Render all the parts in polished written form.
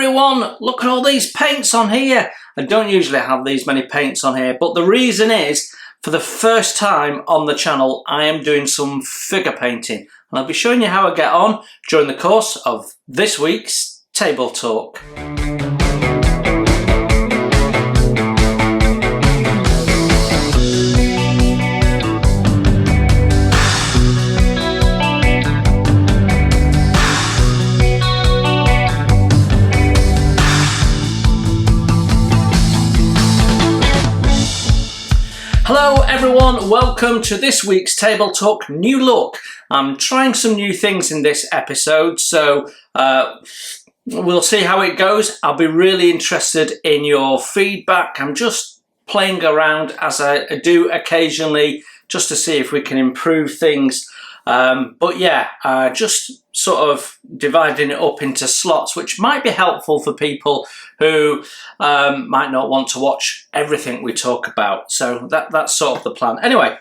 everyone, look at all these paints on here. I don't usually have these many paints on here, but the reason is, for the first time on the channel, I am doing some figure painting. And I'll be showing you how I get on during the course of this week's Table Talk. Hello everyone, welcome to this week's Table Talk New Look. I'm trying some new things in this episode, so we'll see how it goes. I'll be really interested in your feedback. I'm just playing around as I do occasionally, just to see if we can improve things. But yeah, just sort of dividing it up into slots, which might be helpful for people who might not want to watch everything we talk about. So that's sort of the plan. Anyway,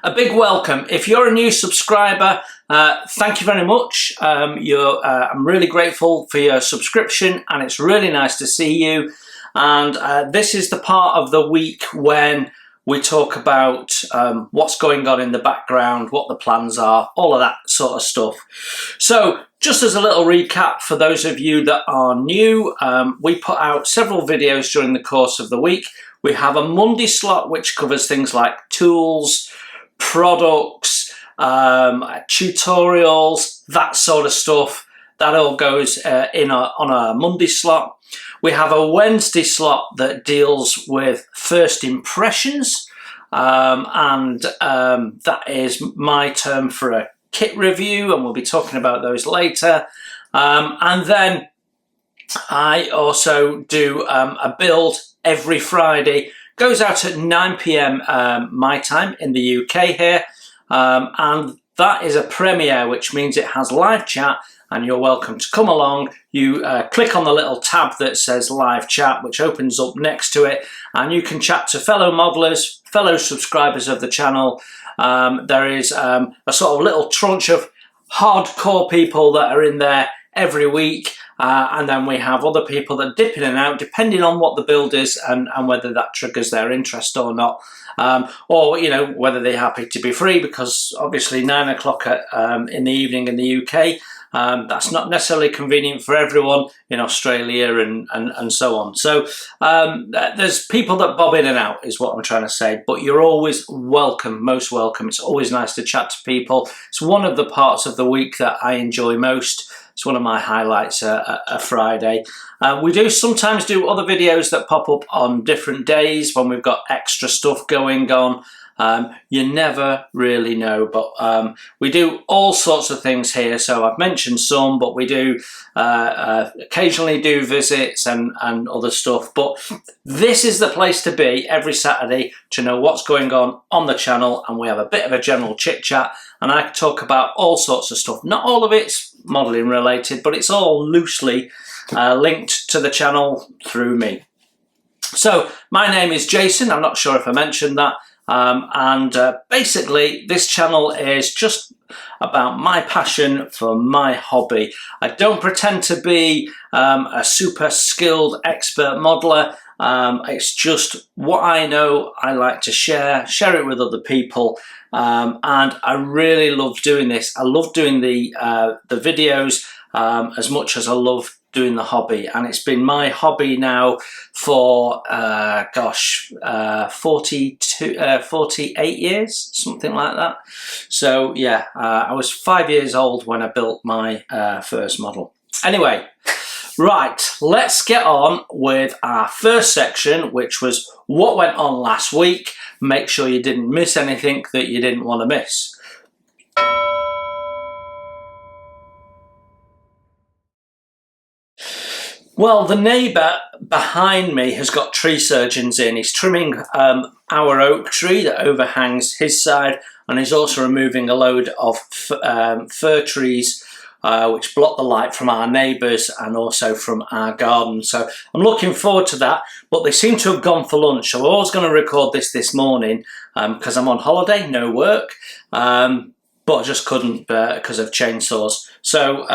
a big welcome. If you're a new subscriber, thank you very much. I'm really grateful for your subscription, and it's really nice to see you. And this is the part of the week when we talk about what's going on in the background, what the plans are, all of that sort of stuff. So just as a little recap for those of you that are new, we put out several videos during the course of the week. We have a Monday slot which covers things like tools, products, tutorials, that sort of stuff. That all goes on a Monday slot. We have a Wednesday slot that deals with first impressions, and that is my term for a kit review, and we'll be talking about those later. And then I also do a build every Friday. Goes out at 9 PM my time in the UK here, and that is a premiere, which means it has live chat, and you're welcome to come along. You click on the little tab that says live chat, which opens up next to it, and you can chat to fellow modelers, fellow subscribers of the channel. There is a sort of little tranche of hardcore people that are in there every week, and then we have other people that dip in and out depending on what the build is and whether that triggers their interest or not. Or, you know, whether they're happy to be free, because obviously 9 o'clock in the evening in the UK, that's not necessarily convenient for everyone in Australia and so on. So there's people that bob in and out is what I'm trying to say, but you're always welcome, most welcome. It's always nice to chat to people. It's one of the parts of the week that I enjoy most. It's one of my highlights a Friday. We do sometimes do other videos that pop up on different days when we've got extra stuff going on. You never really know, but we do all sorts of things here. So I've mentioned some, but we do occasionally do visits and other stuff. But this is the place to be every Saturday to know what's going on the channel, and we have a bit of a general chit chat, and I talk about all sorts of stuff. Not all of it's modelling related, but it's all loosely linked to the channel through me. So my name is Jason. I'm not sure if I mentioned that. Basically this channel is just about my passion for my hobby. I don't pretend to be a super skilled expert modeler. It's just what I know. I like to share it with other people, and I really love doing this. I love doing the videos as much as I love doing the hobby, and it's been my hobby now for 48 years, something like that. So yeah, I was 5 years old when I built my first model. Anyway, right, let's get on with our first section, which was what went on last week. Make sure you didn't miss anything that you didn't want to miss. Well, the neighbour behind me has got tree surgeons in. He's trimming our oak tree that overhangs his side, and he's also removing a load of fir trees which block the light from our neighbours and also from our garden. So I'm looking forward to that, but they seem to have gone for lunch. So I was going to record this morning because I'm on holiday, no work, but I just couldn't because of chainsaws. So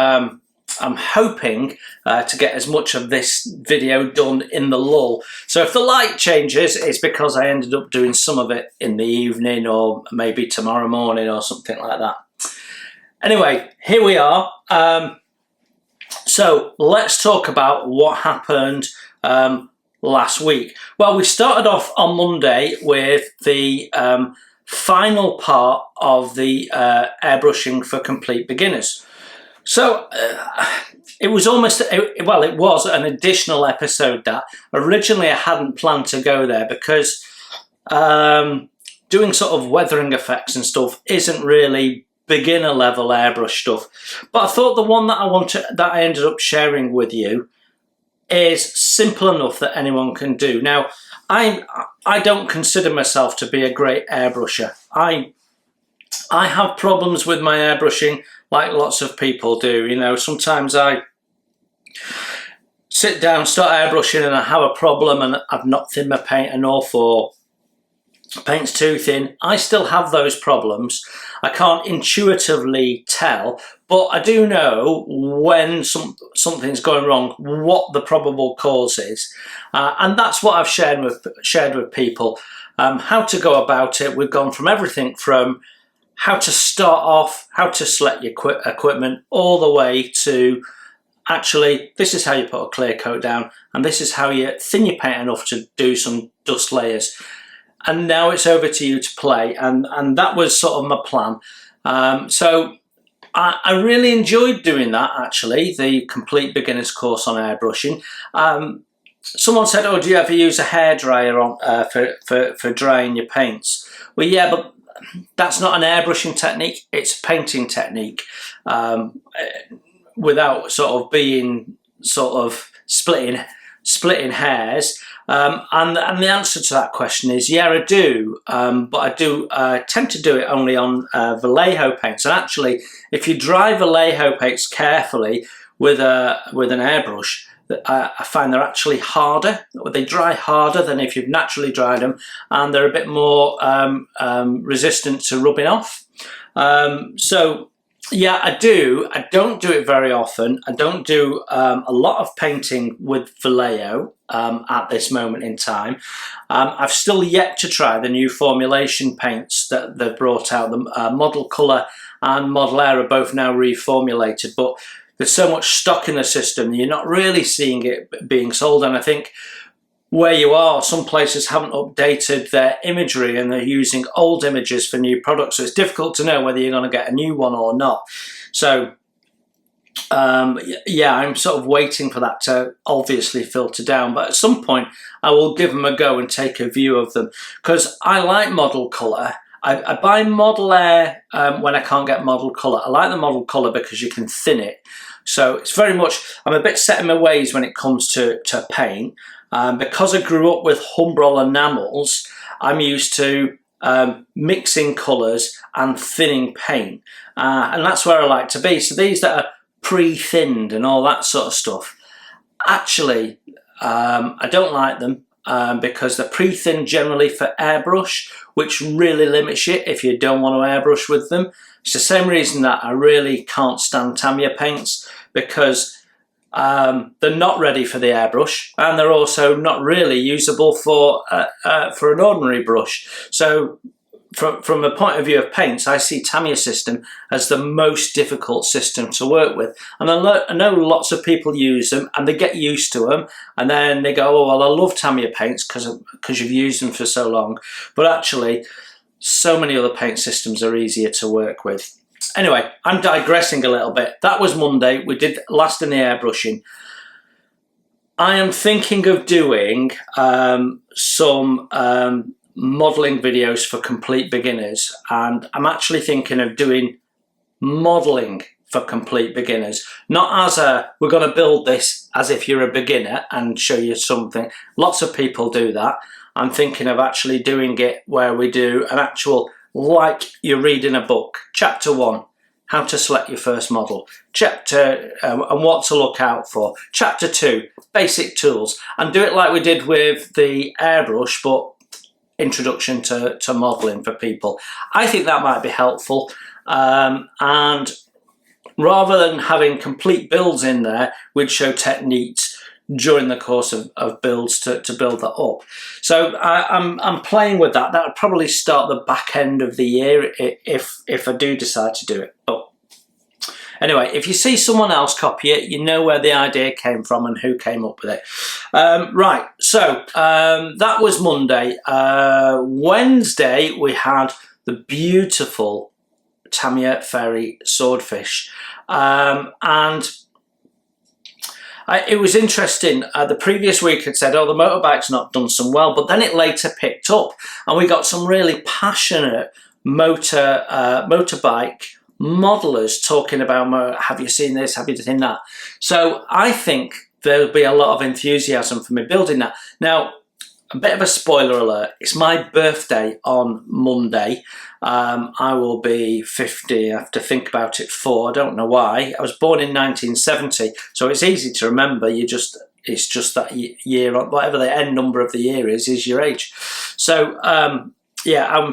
I'm hoping to get as much of this video done in the lull. So if the light changes, it's because I ended up doing some of it in the evening or maybe tomorrow morning or something like that. Anyway, here we are. So let's talk about what happened last week. Well, we started off on Monday with the final part of the airbrushing for complete beginners. So it was it was an additional episode that originally I hadn't planned to go there because doing sort of weathering effects and stuff isn't really beginner level airbrush stuff. But I thought the one that I ended up sharing with you is simple enough that anyone can do. Now, I don't consider myself to be a great airbrusher. I have problems with my airbrushing like lots of people do. You know, sometimes I sit down, start airbrushing and I have a problem and I've not thinned my paint enough or paint's too thin. I still have those problems. I can't intuitively tell, but I do know when something's going wrong, what the probable cause is. And that's what I've shared with people, how to go about it. We've gone from everything from how to start off, how to select your equipment, all the way to actually, this is how you put a clear coat down, and this is how you thin your paint enough to do some dust layers. And now it's over to you to play, and that was sort of my plan. So I really enjoyed doing that, actually, the complete beginner's course on airbrushing. Someone said, oh, do you ever use a hairdryer on for drying your paints? Well, yeah, but that's not an airbrushing technique, it's a painting technique, without sort of being sort of splitting hairs. And the answer to that question is, yeah, I do, but I do tend to do it only on Vallejo paints. And actually, if you dry Vallejo paints carefully with an airbrush, I find they're actually harder. They dry harder than if you've naturally dried them, and they're a bit more resistant to rubbing off. So yeah, I do. I don't do it very often. I don't do a lot of painting with Vallejo at this moment in time. I've still yet to try the new formulation paints that they've brought out. The Model Colour and Model Air are both now reformulated, but there's so much stock in the system, you're not really seeing it being sold. And I think where you are, some places haven't updated their imagery and they're using old images for new products. So it's difficult to know whether you're going to get a new one or not. So yeah, I'm sort of waiting for that to obviously filter down. But at some point, I will give them a go and take a view of them, because I like Model Colour. I buy Model Air when I can't get Model Colour. I like the Model Colour because you can thin it. So it's very much, I'm a bit set in my ways when it comes to paint. Because I grew up with Humbrol enamels, I'm used to mixing colours and thinning paint. And that's where I like to be. So these that are pre-thinned and all that sort of stuff, actually, I don't like them. Because they're pre-thinned generally for airbrush, which really limits you if you don't want to airbrush with them. It's the same reason that I really can't stand Tamiya paints, because they're not ready for the airbrush, and they're also not really usable for an ordinary brush. So from a point of view of paints, I see Tamiya system as the most difficult system to work with. And I know lots of people use them and they get used to them, and then they go, oh, well, I love Tamiya paints because you've used them for so long. But actually, so many other paint systems are easier to work with. Anyway, I'm digressing a little bit. That was Monday. We did last in the airbrushing. I am thinking of doing some modelling videos for complete beginners, and I'm actually thinking of doing modelling for complete beginners, not as we're going to build this as if you're a beginner and show you something. Lots of people do that. I'm thinking of actually doing it where we do an actual, like you're reading a book. Chapter 1, how to select your first model. Chapter and what to look out for. Chapter 2, basic tools, and do it like we did with the airbrush, but introduction to modelling for people. I think that might be helpful, and rather than having complete builds in there, we'd show techniques during the course of builds to build that up. So I'm playing with that. That would probably start the back end of the year if I do decide to do it. But anyway, if you see someone else copy it, you know where the idea came from and who came up with it. Right, so that was Monday. Wednesday, we had the beautiful Tamiya Fairy swordfish. And it was interesting. The previous week had said, oh, the motorbike's not done so well, but then it later picked up and we got some really passionate motorbike modelers talking about, have you seen this, have you seen that? So I think there'll be a lot of enthusiasm for me building that. Now, a bit of a spoiler alert, it's my birthday on Monday. I will be 50, I have to think about it I don't know why. I was born in 1970, so it's easy to remember. It's just that year, whatever the end number of the year is your age. So yeah, I'm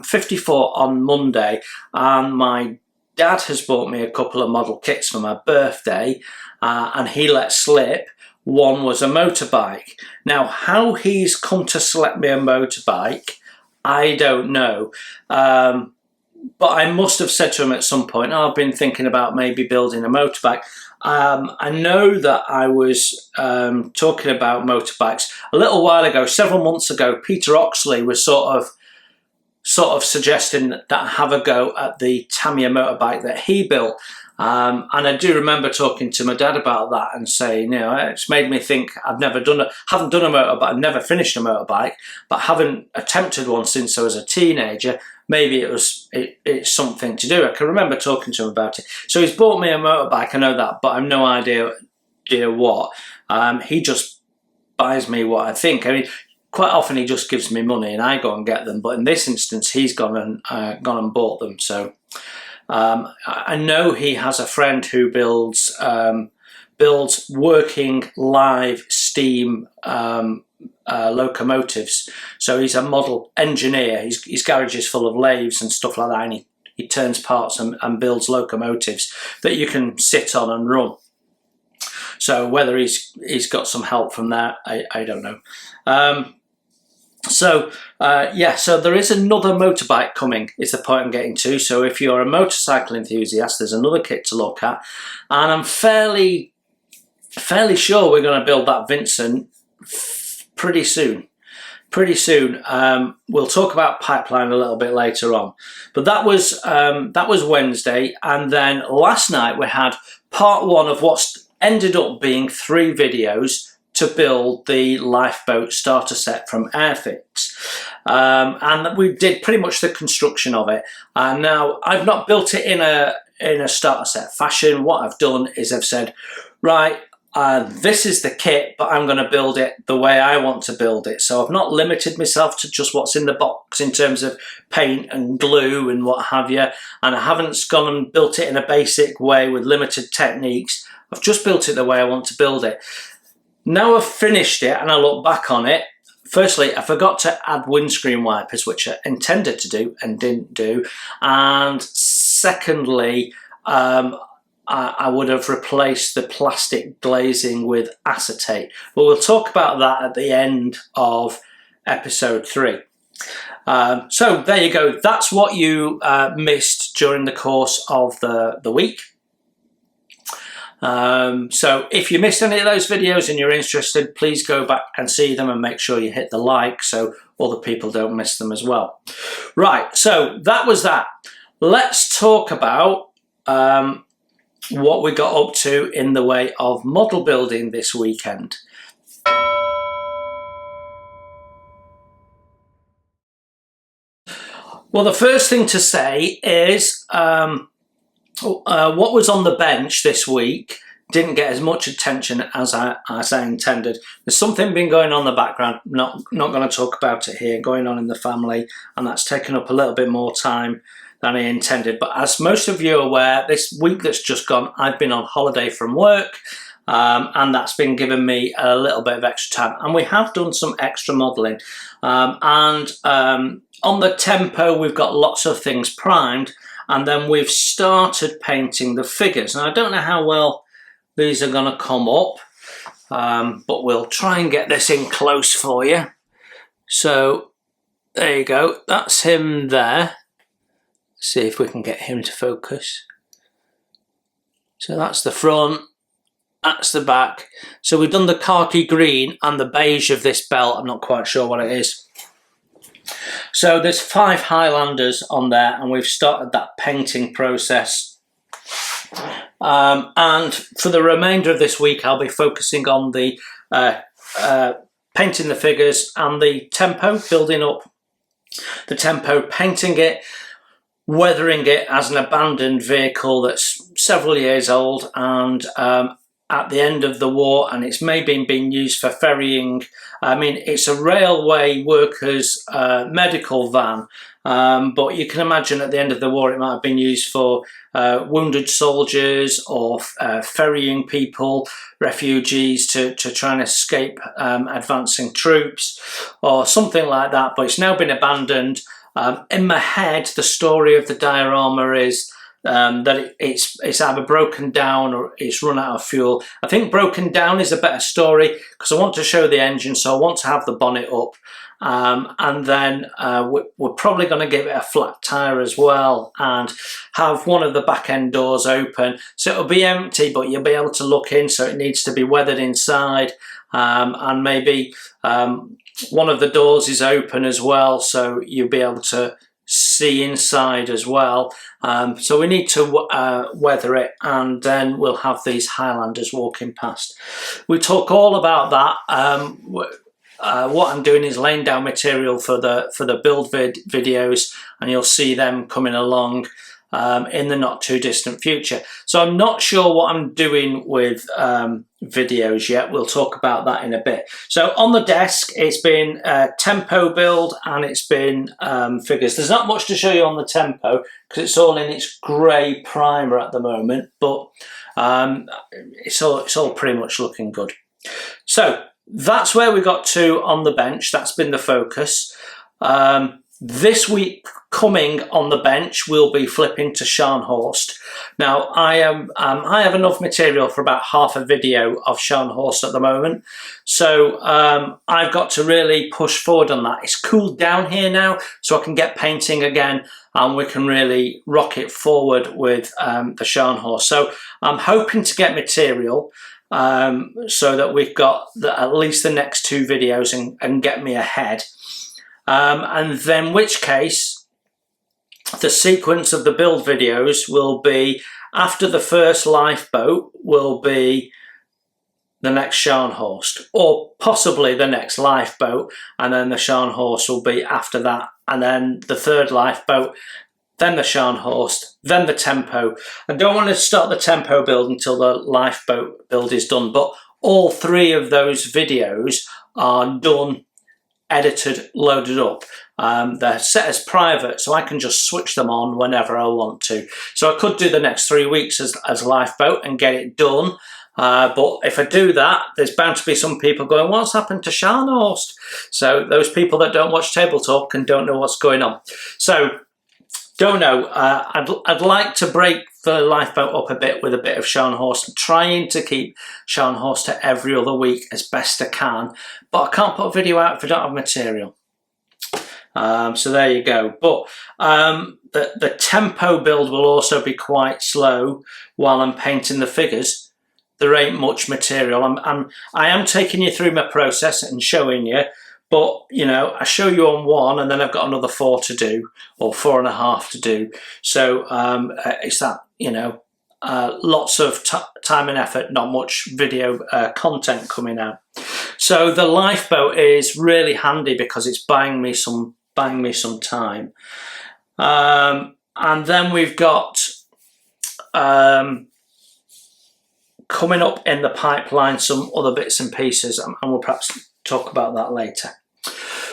54 on Monday, and my dad has bought me a couple of model kits for my birthday, and he let slip one was a motorbike. Now, how he's come to select me a motorbike, I don't know. But I must have said to him at some point, oh, I've been thinking about maybe building a motorbike. I know that I was talking about motorbikes a little while ago, several months ago. Peter Oxley was sort of suggesting that I have a go at the Tamiya motorbike that he built. And I do remember talking to my dad about that and saying, you know, it's made me think haven't done a motorbike, I've never finished a motorbike, but haven't attempted one since I was a teenager. Maybe it's something to do. I can remember talking to him about it. So he's bought me a motorbike, I know that, but I've no idea what. He just buys me what I think. I mean, quite often he just gives me money and I go and get them, but in this instance he's gone and bought them. So I know he has a friend who builds working live steam locomotives. So he's a model engineer. His garage is full of lathes and stuff like that, and he turns parts and builds locomotives that you can sit on and run. So whether he's got some help from that, I don't know. Yeah, so there is another motorbike coming, is the point I'm getting to. So if you're a motorcycle enthusiast, there's another kit to look at. And I'm fairly sure we're going to build that Vincent pretty soon. We'll talk about pipeline a little bit later on. But that was Wednesday. And then last night we had part one of what's ended up being 3 videos to build the lifeboat starter set from Airfix. And we did pretty much the construction of it. And now I've not built it in a starter set fashion. What I've done is I've said, right, this is the kit, but I'm going to build it the way I want to build it. So I've not limited myself to just what's in the box in terms of paint and glue and what have you. And I haven't gone and built it in a basic way with limited techniques. I've just built it the way I want to build it. Now I've finished it and I look back on it, firstly, I forgot to add windscreen wipers, which I intended to do and didn't do. And secondly, I would have replaced the plastic glazing with acetate. But we'll talk about that at the end of episode 3. So there you go. That's what you missed during the course of the week. So if you missed any of those videos and you're interested, please go back and see them and make sure you hit the like so other people don't miss them as well. Right, so that was that. Let's talk about what we got up to in the way of model building this weekend. Well, the first thing to say is what was on the bench this week didn't get as much attention as I intended. There's something been going on in the background, not going to talk about it here, going on in the family, and that's taken up a little bit more time than I intended. But as most of you are aware, this week that's just gone, I've been on holiday from work, and that's been giving me a little bit of extra time. And we have done some extra modelling. On the tempo, we've got lots of things primed, and then we've started painting the figures. Now I don't know how well these are going to come up, but we'll try and get this in close for you. So there you go, that's him there. See if we can get him to focus. So that's the front, that's the back. So we've done the khaki green and the beige of this belt. I'm not quite sure what it is. So there's 5 Highlanders on there, and we've started that painting process. And for the remainder of this week, I'll be focusing on the painting the figures and the tempo, building up the tempo, painting it, weathering it as an abandoned vehicle that's several years old and at the end of the war, and it's maybe been used for ferrying. I mean, it's a railway workers medical van, but you can imagine at the end of the war it might have been used for wounded soldiers or ferrying people, refugees to try and escape advancing troops or something like that, but it's now been abandoned. In my head, the story of the diorama is that it's either broken down or it's run out of fuel. I think broken down is a better story because I want to show the engine, so I want to have the bonnet up, and then we're probably going to give it a flat tyre as well and have one of the back end doors open, so it'll be empty but you'll be able to look in, so it needs to be weathered inside, and maybe one of the doors is open as well, so you'll be able to see inside as well. So we need to weather it, and then we'll have these Highlanders walking past. We talk all about that. What I'm doing is laying down material for the build videos, and you'll see them coming along in the not too distant future. So I'm not sure what I'm doing with videos yet. We'll talk about that in a bit. So on the desk, it's been tempo build and it's been figures. There's not much to show you on the tempo because it's all in its grey primer at the moment, but it's all pretty much looking good. So that's where we got to on the bench. That's been the focus. This week coming on the bench, we'll be flipping to Scharnhorst. Now, I have enough material for about half a video of Scharnhorst at the moment, so I've got to really push forward on that. It's cooled down here now, so I can get painting again, and we can really rock it forward with the Scharnhorst. So I'm hoping to get material so that we've got at least the next 2 videos and get me ahead. And then which case the sequence of the build videos will be after the first lifeboat will be the next Scharnhorst, or possibly the next lifeboat, and then the Scharnhorst will be after that, and then the third lifeboat, then the Scharnhorst, then the tempo. I don't want to start the tempo build until the lifeboat build is done, but all 3 of those videos are done, edited, loaded up. They're set as private, so I can just switch them on whenever I want to. So I could do the next 3 weeks as lifeboat and get it done. But if I do that, there's bound to be some people going, what's happened to Scharnhorst? So those people that don't watch Table Talk and don't know what's going on. So don't know. I'd like to break the lifeboat up a bit with a bit of Scharnhorst. I'm trying to keep Scharnhorst to every other week as best I can, but I can't put a video out if I don't have material. So there you go. But the tempo build will also be quite slow while I'm painting the figures. There ain't much material. I am taking you through my process and showing you. But, you know, I show you on 1 and then I've got another 4 to do, or 4.5 to do. So it's that, you know, lots of time and effort, not much video content coming out. So the lifeboat is really handy because it's buying me some time. And then we've got coming up in the pipeline some other bits and pieces, and we'll perhaps talk about that later.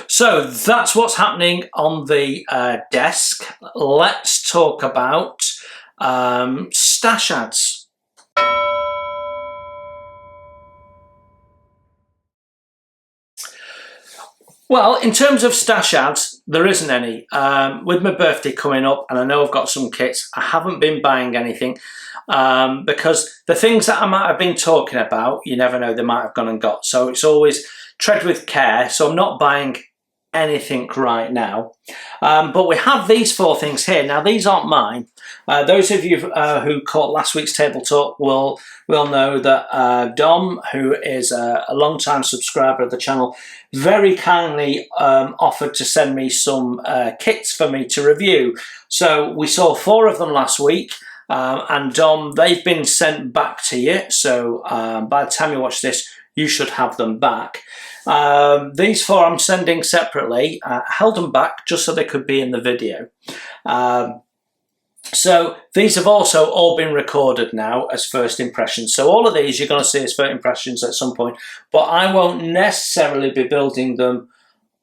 So that's what's happening on the desk. Let's talk about stash ads. Well, in terms of stash ads, there isn't any. With my birthday coming up, and I know I've got some kits, I haven't been buying anything because the things that I might have been talking about, you never know, they might have gone and got. So it's always tread with care. So I'm not buying anything right now. But we have these 4 things here. Now, these aren't mine. Those of you who caught last week's table talk will know that Dom, who is a long-time subscriber of the channel, very kindly offered to send me some kits for me to review. So we saw 4 of them last week. And Dom, they've been sent back to you. So by the time you watch this, you should have them back. These 4 I'm sending separately. Held them back just so they could be in the video. So these have also all been recorded now as first impressions. So all of these you're going to see as first impressions at some point, but I won't necessarily be building them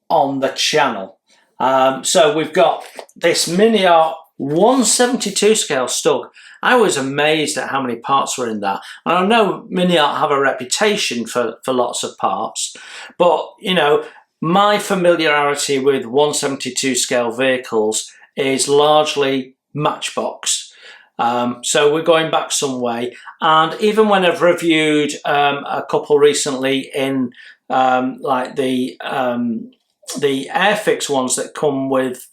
on the channel. So we've got this mini art 172 scale Stug. I was amazed at how many parts were in that. And I know mini art have a reputation for lots of parts, but you know, my familiarity with 172 scale vehicles is largely Matchbox. So we're going back some way, and even when I've reviewed a couple recently in like the Airfix ones that come with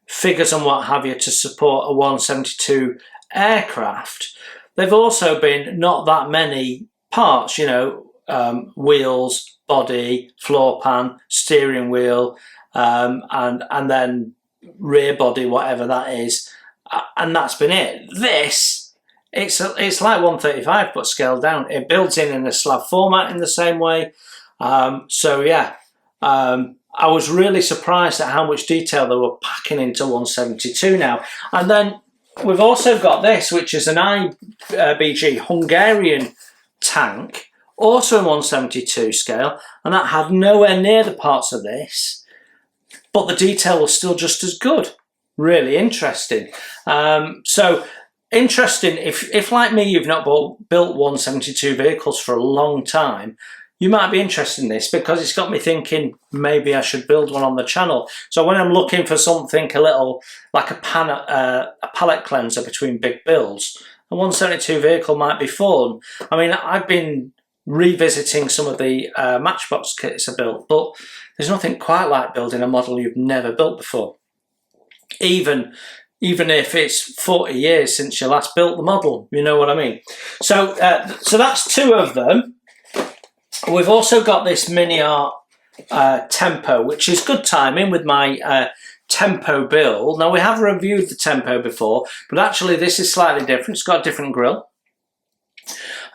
figures and what have you to support a 172 aircraft, they've also been not that many parts, you know, wheels, body, floor pan, steering wheel, and then rear body, whatever that is, and that's been it. This, it's like 135 but scaled down. It builds in a slab format in the same way. So yeah, I was really surprised at how much detail they were packing into 172 now. And then we've also got this, which is an IBG Hungarian tank, also in 172 scale, and that had nowhere near the parts of this, but the detail was still just as good. Really interesting. So interesting, if like me, you've not built 172 vehicles for a long time, you might be interested in this because it's got me thinking maybe I should build one on the channel. So when I'm looking for something a little like a palette cleanser between big builds, a 172 vehicle might be fun. I mean, I've been revisiting some of the Matchbox kits I built, but there's nothing quite like building a model you've never built before. Even if it's 40 years since you last built the model, you know what I mean? So, so that's 2 of them. We've also got this mini art Tempo, which is good timing with my Tempo build. Now, we have reviewed the Tempo before, but actually this is slightly different. It's got a different grille.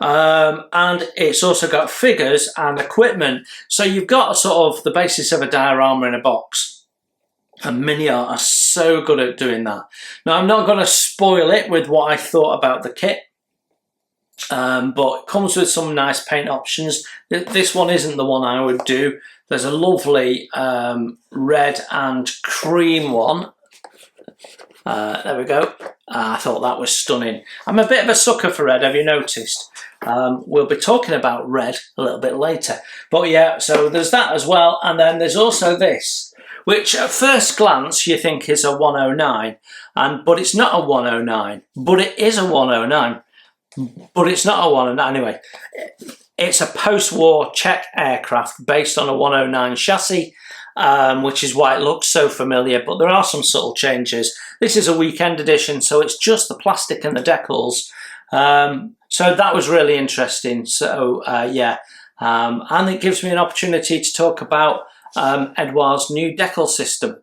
And it's also got figures and equipment. So you've got a sort of the basis of a diorama in a box. And mini art are so good at doing that. Now, I'm not going to spoil it with what I thought about the kit. But it comes with some nice paint options. This one isn't the one I would do. There's a lovely red and cream one. There we go. I thought that was stunning. I'm a bit of a sucker for red, have you noticed? We'll be talking about red a little bit later. But yeah, so there's that as well. And then there's also this, which at first glance you think is a 109, but it's not a 109, but it is a 109. But it's not a 109 anyway. It's a post-war Czech aircraft based on a 109 chassis, which is why it looks so familiar, but there are some subtle changes. This is a weekend edition, so it's just the plastic and the decals. So that was really interesting. So yeah, and it gives me an opportunity to talk about Edouard's new decal system,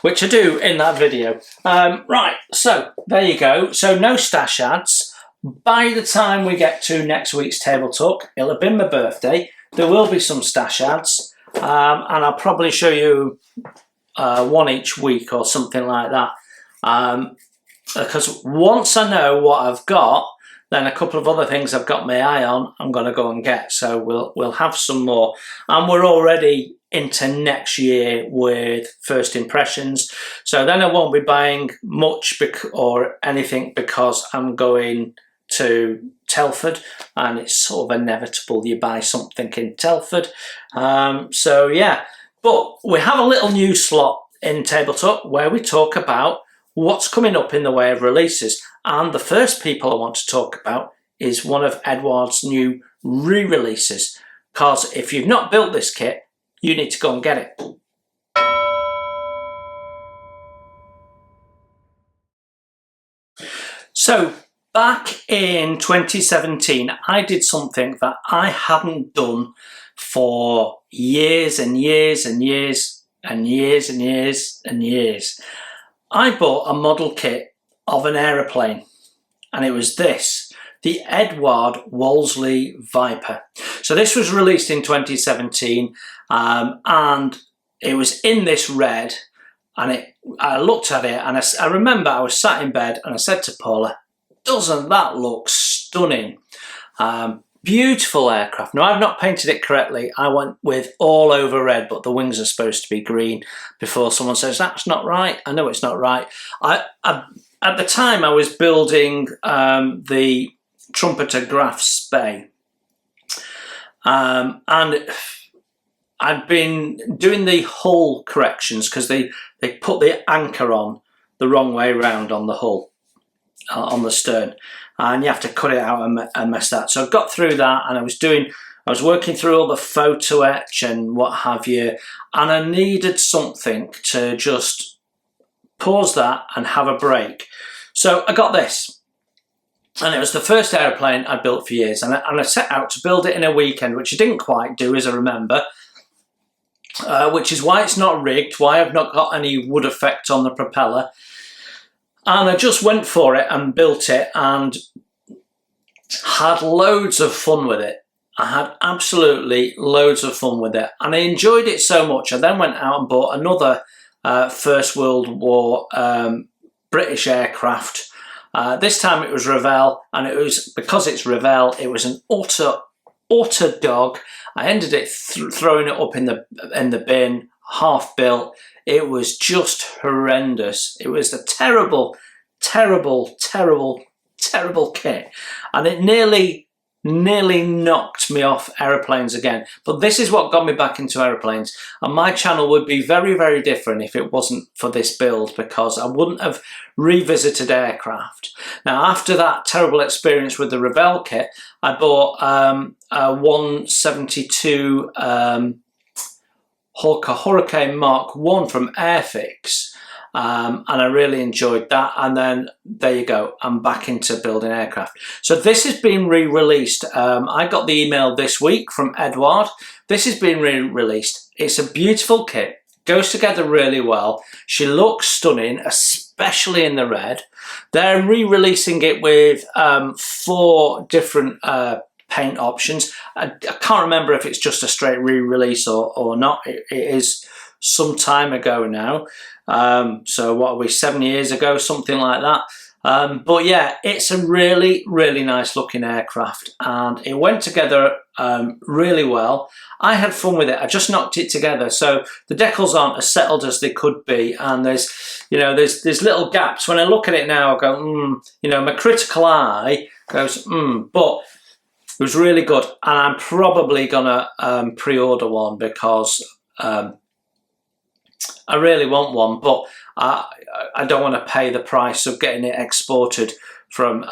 which I do in that video. Right, so there you go. So no stash ads. By the time we get to next week's table talk, it'll have been my birthday. There will be some stash ads, and I'll probably show you one each week or something like that. Because once I know what I've got, then a couple of other things I've got my eye on, I'm going to go and get. So we'll have some more, and we're already into next year with first impressions. So then I won't be buying much or anything because I'm going to Telford, and it's sort of inevitable you buy something in Telford. So yeah, but we have a little new slot in Tabletop where we talk about what's coming up in the way of releases, and the first people I want to talk about is one of Edward's new re-releases, because if you've not built this kit, you need to go and get it. So back in 2017, I did something that I hadn't done for years and years and years and years and years and years. I bought a model kit of an aeroplane, and it was this, the Edward Wolseley Viper. So this was released in 2017, and it was in this red, and I looked at it, and I remember I was sat in bed and I said to Paula, doesn't that look stunning? Beautiful aircraft. Now, I've not painted it correctly. I went with all over red, but the wings are supposed to be green before someone says, that's not right. I know it's not right. At the time, I was building the Trumpeter Graf Spey. And I'd been doing the hull corrections because they put the anchor on the wrong way round on the hull, on the stern, and you have to cut it out and mess that. So I got through that, and I was working through all the photo etch and what have you, and I needed something to just pause that and have a break. So I got this, and it was the first aeroplane I built for years, and I set out to build it in a weekend, which I didn't quite do, as I remember, which is why it's not rigged, why I've not got any wood effect on the propeller. And I just went for it and built it and had loads of fun with it. I had absolutely loads of fun with it, and I enjoyed it so much. I then went out and bought another First World War British aircraft. This time it was Revell, and it was, because it's Revell, it was an utter dog. I ended it throwing it up in the bin, half built. It was just horrendous. It was a terrible, terrible, terrible, terrible kit, and it nearly knocked me off aeroplanes again. But this is what got me back into aeroplanes, and my channel would be very, very different if it wasn't for this build, because I wouldn't have revisited aircraft. Now, after that terrible experience with the Revell kit, I bought a 172 Hawker Hurricane Mark 1 from Airfix, and I really enjoyed that. And then there you go, I'm back into building aircraft. So this has been re-released. I got the email this week from Edward. This has been re-released. It's a beautiful kit, goes together really well. She looks stunning, especially in the red. They're re-releasing it with 4 different paint options. I can't remember if it's just a straight re-release or not. It is some time ago now. So what are we, 7 years ago, something like that. But yeah, it's a really, really nice looking aircraft, and it went together really well. I had fun with it. I just knocked it together. So the decals aren't as settled as they could be, and there's little gaps. When I look at it now, I go, my critical eye goes, but it was really good, and I'm probably gonna pre-order one, because I really want one, but I don't want to pay the price of getting it exported from.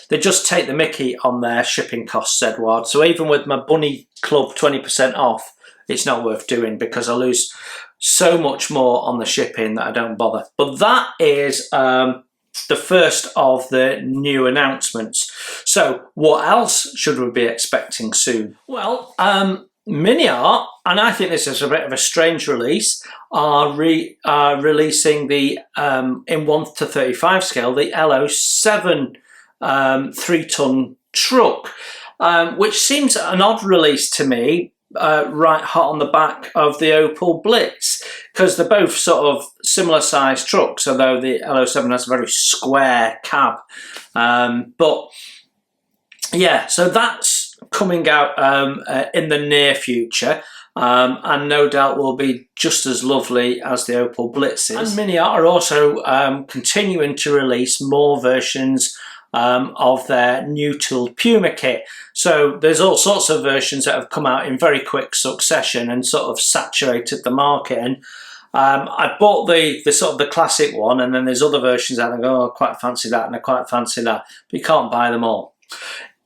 They just take the mickey on their shipping costs, Edward. So even with my Bunny Club 20% off, it's not worth doing, because I lose so much more on the shipping that I don't bother. But that is the first of the new announcements. So what else should we be expecting soon? Well, Mini Art, and I think this is a bit of a strange release, are releasing the in 1:35 scale, the LO7 3-ton truck, which seems an odd release to me, right hot on the back of the Opel Blitz, because they're both sort of similar sized trucks, although the LO7 has a very square cab. But yeah, so that's coming out in the near future, and no doubt will be just as lovely as the Opel Blitz is. And Mini Art are also continuing to release more versions of their new tooled Puma kit. So there's all sorts of versions that have come out in very quick succession and sort of saturated the market. And I bought the sort of the classic one, and then there's other versions that I go, oh, I quite fancy that, and I quite fancy that, but you can't buy them all.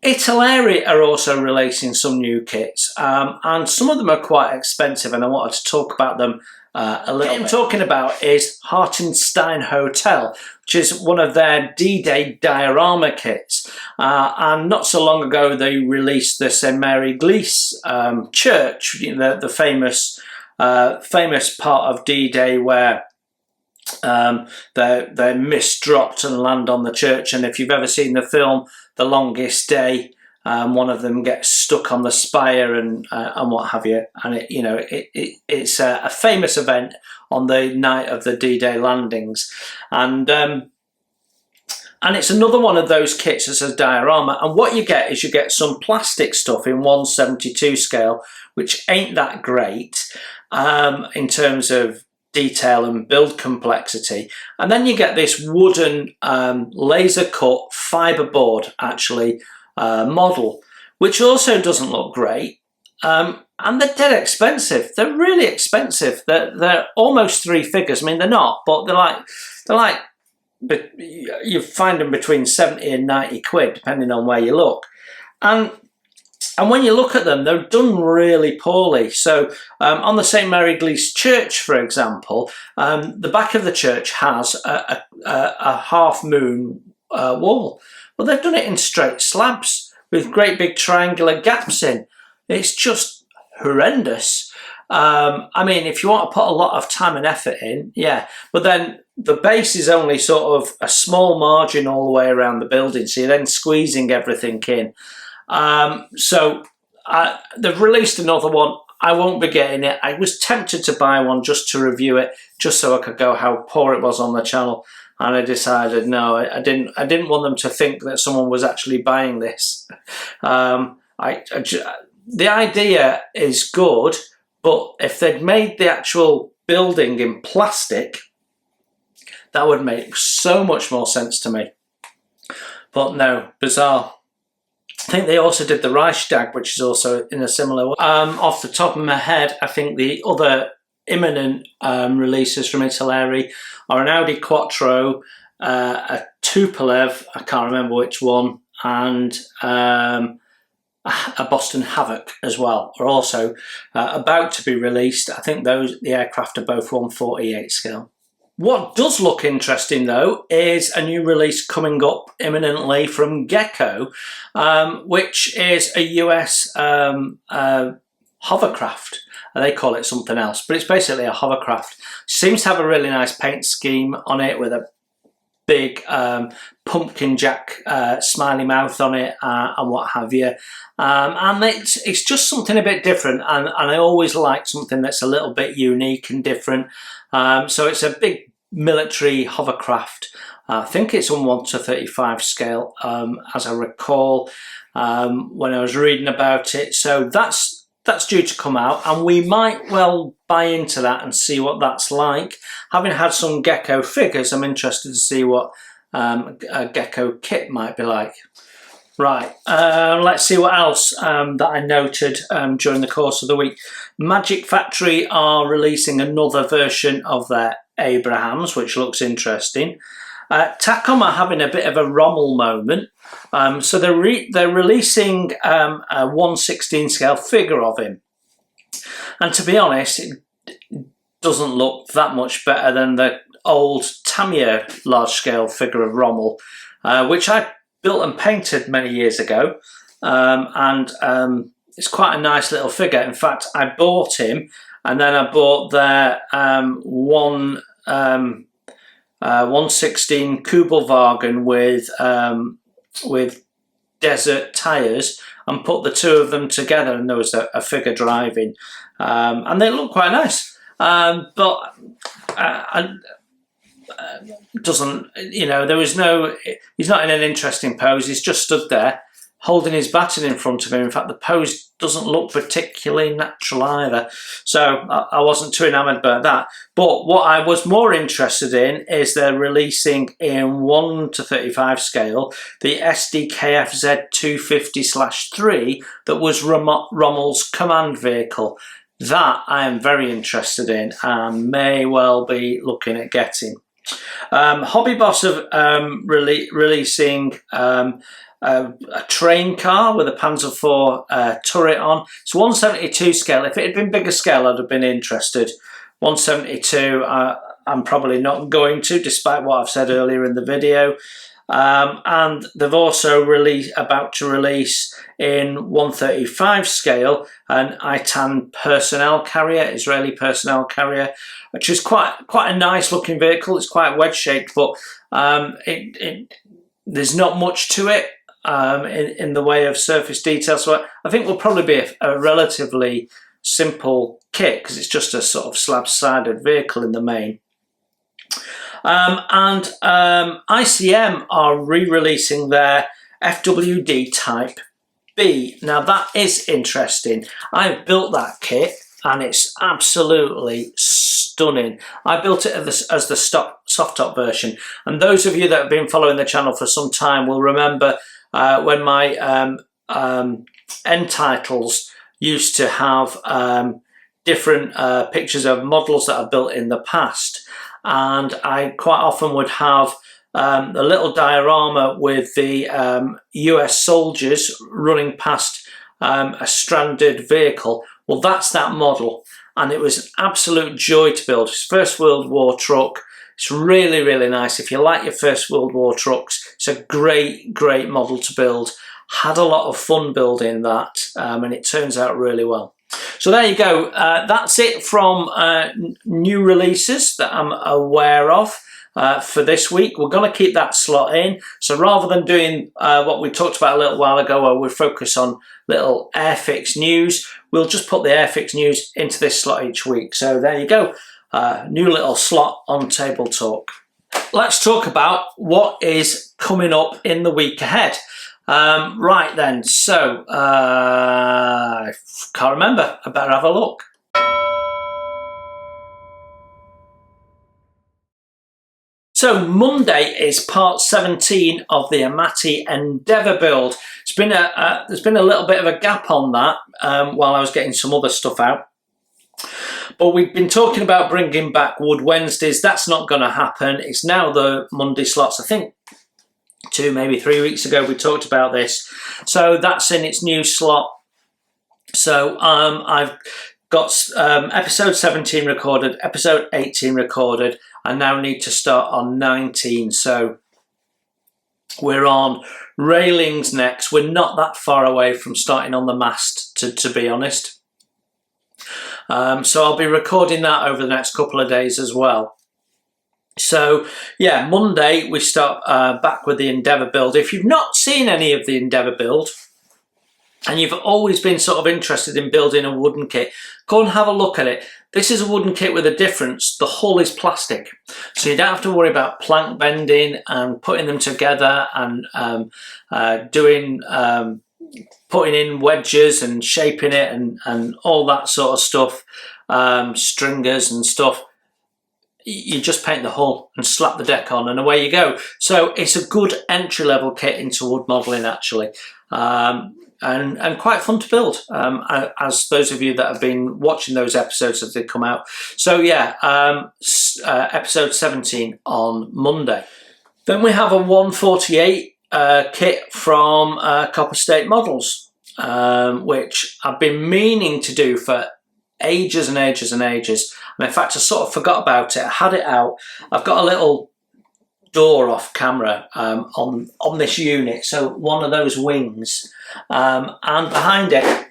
Italeri are also releasing some new kits, and some of them are quite expensive, and I wanted to talk about them a little bit. What I'm talking about is Hartenstein Hotel, which is one of their D-Day diorama kits. And not so long ago, they released the St Mary Glees church, the famous part of D-Day where their mist dropped and land on the church. And if you've ever seen the film The Longest Day, one of them gets stuck on the spire and what have you, and it's a famous event on the night of the D-Day landings, and it's another one of those kits as a diorama. And what you get is you get some plastic stuff in 1/72 scale, which ain't that great in terms of detail and build complexity, and then you get this wooden laser cut fiberboard actually model, which also doesn't look great, and they're dead expensive. They're really expensive. They're almost three figures. I mean, they're not, but they're like you find them between 70 and 90 quid depending on where you look, and when you look at them, they're done really poorly. So on the St Mary Glees Church, for example, the back of the church has a half moon wall. Well, they've done it in straight slabs with great big triangular gaps in. It's just horrendous. I mean, if you want to put a lot of time and effort in, yeah, but then the base is only sort of a small margin all the way around the building, so you're then squeezing everything in. So they've released another one. I won't be getting it. I was tempted to buy one just to review it, just so I could go how poor it was on the channel. And I decided no, I didn't want them to think that someone was actually buying this. The idea is good, but if they'd made the actual building in plastic, that would make so much more sense to me. But no, bizarre. I think they also did the Reichstag, which is also in a similar way. Off the top of my head, I think the other imminent releases from Italeri are an Audi Quattro, a Tupolev, I can't remember which one, and a Boston Havoc as well are also about to be released. I think the aircraft are both 1/48 scale. What does look interesting though is a new release coming up imminently from Gecko, which is a US hovercraft. They call it something else, but it's basically a hovercraft. Seems to have a really nice paint scheme on it with a big pumpkin jack smiley mouth on it and what have you. And it's just something a bit different, and I always like something that's a little bit unique and different. So it's a big military hovercraft. I think it's on 1/35 scale, as I recall when I was reading about it. So that's due to come out, and we might well buy into that and see what that's like. Having had some Gecko figures, I'm interested to see what a Gecko kit might be like. Right, let's see what else that I noted during the course of the week. Magic Factory are releasing another version of their Abrahams, which looks interesting. Takom are having a bit of a Rommel moment. So they're releasing a 1/16 scale figure of him. And to be honest, it doesn't look that much better than the old Tamiya large scale figure of Rommel, which I built and painted many years ago. It's quite a nice little figure. In fact, I bought him, and then I bought their 1/16 Kubelwagen with desert tyres, and put the two of them together, and there was a figure driving, and they look quite nice. But doesn't, there was no, he's not in an interesting pose, he's just stood there, holding his baton in front of him. In fact, the pose doesn't look particularly natural either. So I wasn't too enamoured by that. But what I was more interested in is they're releasing in 1:35 scale the SDKF Z250/3 that was Rommel's command vehicle. That I am very interested in and may well be looking at getting. Hobby Boss are releasing a train car with a Panzer IV turret on. It's 1/72 scale. If it had been bigger scale, I'd have been interested. 1/72, I'm probably not going to, despite what I've said earlier in the video. And they've also about to release in 1/35 scale an ITAN personnel carrier, Israeli personnel carrier, which is quite a nice looking vehicle. It's quite wedge shaped, but there's not much to it in the way of surface detail. So I think will probably be a relatively simple kit because it's just a sort of slab-sided vehicle in the main. ICM are re-releasing their FWD Type B. Now that is interesting. I've built that kit and it's absolutely stunning. I built it as the soft top version, and those of you that have been following the channel for some time will remember when my end titles used to have different pictures of models that I've built in the past. And I quite often would have a little diorama with the US soldiers running past a stranded vehicle. Well, that's that model, and it was an absolute joy to build. It's First World War truck. It's really, really nice. If you like your First World War trucks, it's a great, great model to build. Had a lot of fun building that, and it turns out really well. So there you go. That's it from new releases that I'm aware of for this week. We're going to keep that slot in. So rather than doing what we talked about a little while ago, where we focus on little Airfix news, we'll just put the Airfix news into this slot each week. So there you go. New little slot on Table Talk. Let's talk about what is coming up in the week ahead. Right then, so I can't remember. I better have a look. So Monday is part 17 of the Amati Endeavour build. It's been there's been a little bit of a gap on that while I was getting some other stuff out. But we've been talking about bringing back Wood Wednesdays. That's not going to happen. It's now the Monday slots. I think 2, maybe 3 weeks ago we talked about this. So that's in its new slot. So I've got episode 17 recorded, episode 18 recorded. I now need to start on 19. So we're on railings next. We're not that far away from starting on the mast, to be honest. So I'll be recording that over the next couple of days as well. So yeah, Monday we start back with the Endeavour build. If you've not seen any of the Endeavour build and you've always been sort of interested in building a wooden kit, go and have a look at it. This is a wooden kit with a difference. The hull is plastic, so you don't have to worry about plank bending and putting them together and putting in wedges and shaping it and all that sort of stuff, stringers and stuff. You just paint the hull and slap the deck on and away you go. So it's a good entry-level kit into wood modelling actually, and quite fun to build, as those of you that have been watching those episodes as they come out. So yeah, episode 17 on Monday. Then we have a 148 kit from Copper State Models, which I've been meaning to do for ages and ages and ages. And in fact, I sort of forgot about it. I had it out. I've got a little door off camera on this unit, so one of those wings, and behind it,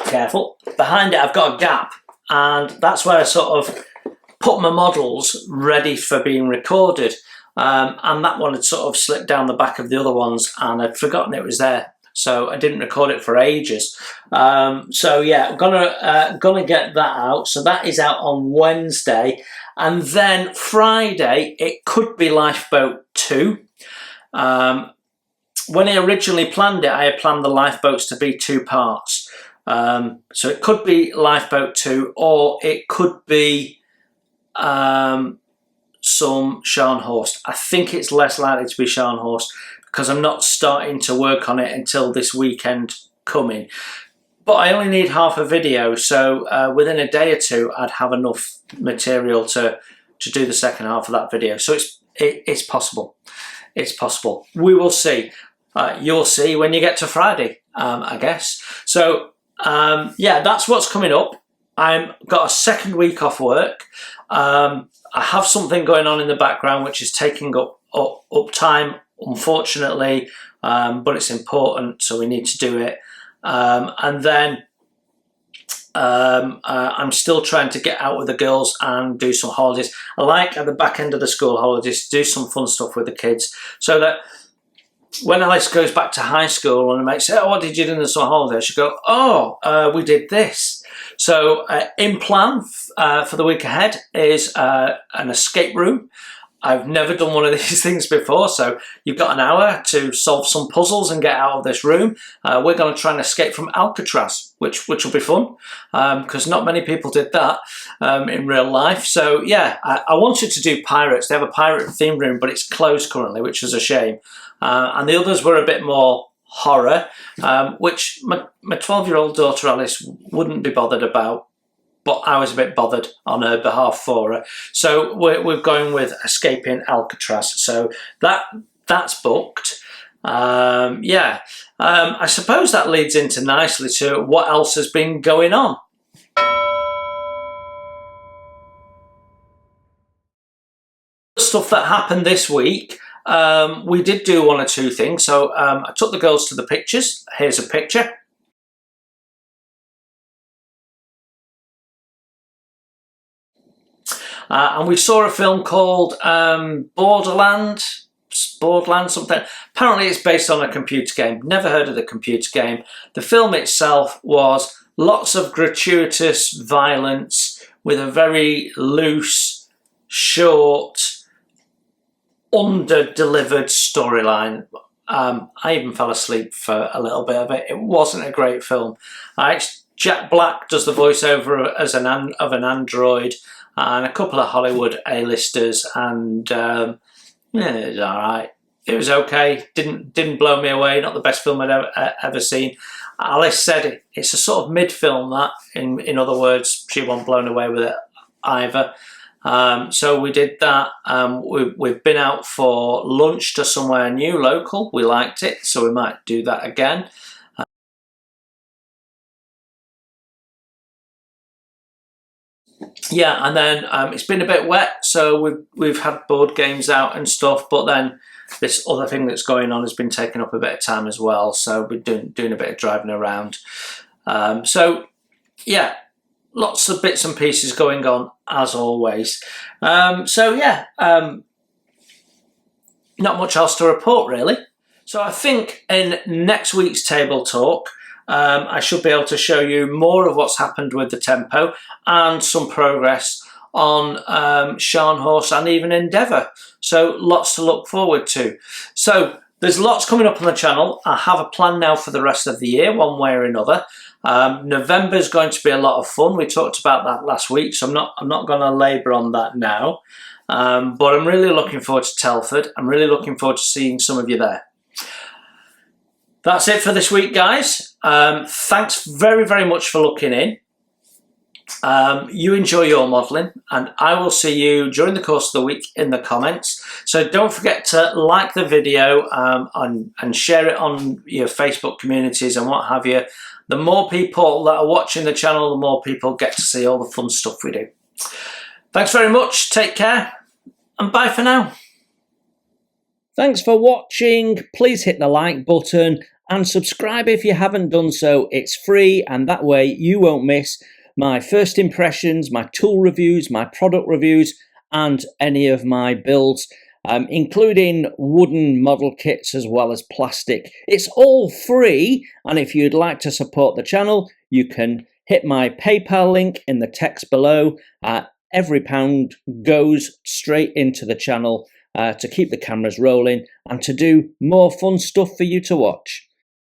careful, behind it I've got a gap, and that's where I sort of put my models ready for being recorded, and that one had sort of slipped down the back of the other ones and I'd forgotten it was there. So I didn't record it for ages. So yeah, I'm gonna get that out. So that is out on Wednesday. And then Friday, it could be Lifeboat 2. when I originally planned it, I had planned the lifeboats to be 2 parts. So it could be Lifeboat 2, or it could be some Scharnhorst. I think it's less likely to be Scharnhorst because I'm not starting to work on it until this weekend coming. But I only need half a video, so within a day or two I'd have enough material to do the second half of that video. So it's possible. It's possible. We will see. You'll see when you get to Friday, I guess. So yeah, that's what's coming up. I've got a second week off work. I have something going on in the background which is taking up time, unfortunately, but it's important, so we need to do it. And then I'm still trying to get out with the girls and do some holidays. I like at the back end of the school holidays to do some fun stuff with the kids, so that when Alice goes back to high school and I might say, oh, what did you do in the summer holiday? She'll go, oh, we did this. So in plan for the week ahead is an escape room. I've never done one of these things before, so you've got an hour to solve some puzzles and get out of this room. We're going to try and escape from Alcatraz, which will be fun, because not many people did that in real life. So yeah, I wanted to do pirates. They have a pirate theme room, but it's closed currently, which is a shame. And the others were a bit more horror, which my 12-year-old daughter Alice wouldn't be bothered about, but I was a bit bothered on her behalf for her. So we're going with escaping Alcatraz. So that's booked. Yeah, I suppose that leads into nicely to what else has been going on. Stuff that happened this week. We did do 1 or 2 things. So I took the girls to the pictures. Here's a picture. And we saw a film called Borderlands something. Apparently it's based on a computer game. Never heard of the computer game. The film itself was lots of gratuitous violence with a very loose, short, under-delivered storyline. I even fell asleep for a little bit of it. It wasn't a great film. Jack Black does the voiceover as an android, and a couple of Hollywood A-listers, and yeah, it was all right. It was okay. Didn't blow me away. Not the best film I'd ever seen. Alice said it's a sort of mid-film. That, in other words, she wasn't blown away with it either. So we did that. We've been out for lunch to somewhere new, local. We liked it, so we might do that again. Yeah, and then it's been a bit wet, so we've had board games out and stuff, but then this other thing that's going on has been taking up a bit of time as well, so we're doing a bit of driving around. So yeah, lots of bits and pieces going on as always. So yeah, not much else to report really. So I think in next week's Table Talk, I should be able to show you more of what's happened with the tempo and some progress on Scharnhorst and even Endeavour. So lots to look forward to. So there's lots coming up on the channel. I have a plan now for the rest of the year, one way or another. November is going to be a lot of fun. We talked about that last week, so I'm not going to labour on that now. But I'm really looking forward to Telford. I'm really looking forward to seeing some of you there. That's it for this week, guys. Thanks very, very much for looking in. You enjoy your modelling, and I will see you during the course of the week in the comments. So don't forget to like the video and share it on your Facebook communities and what have you. The more people that are watching the channel, the more people get to see all the fun stuff we do. Thanks very much. Take care, and bye for now. Thanks for watching. Please hit the like button and subscribe if you haven't done so. It's free, and that way you won't miss my first impressions, my tool reviews, my product reviews, and any of my builds, including wooden model kits as well as plastic. It's all free, and if you'd like to support the channel, you can hit my PayPal link in the text below. Every pound goes straight into the channel, to keep the cameras rolling and to do more fun stuff for you to watch.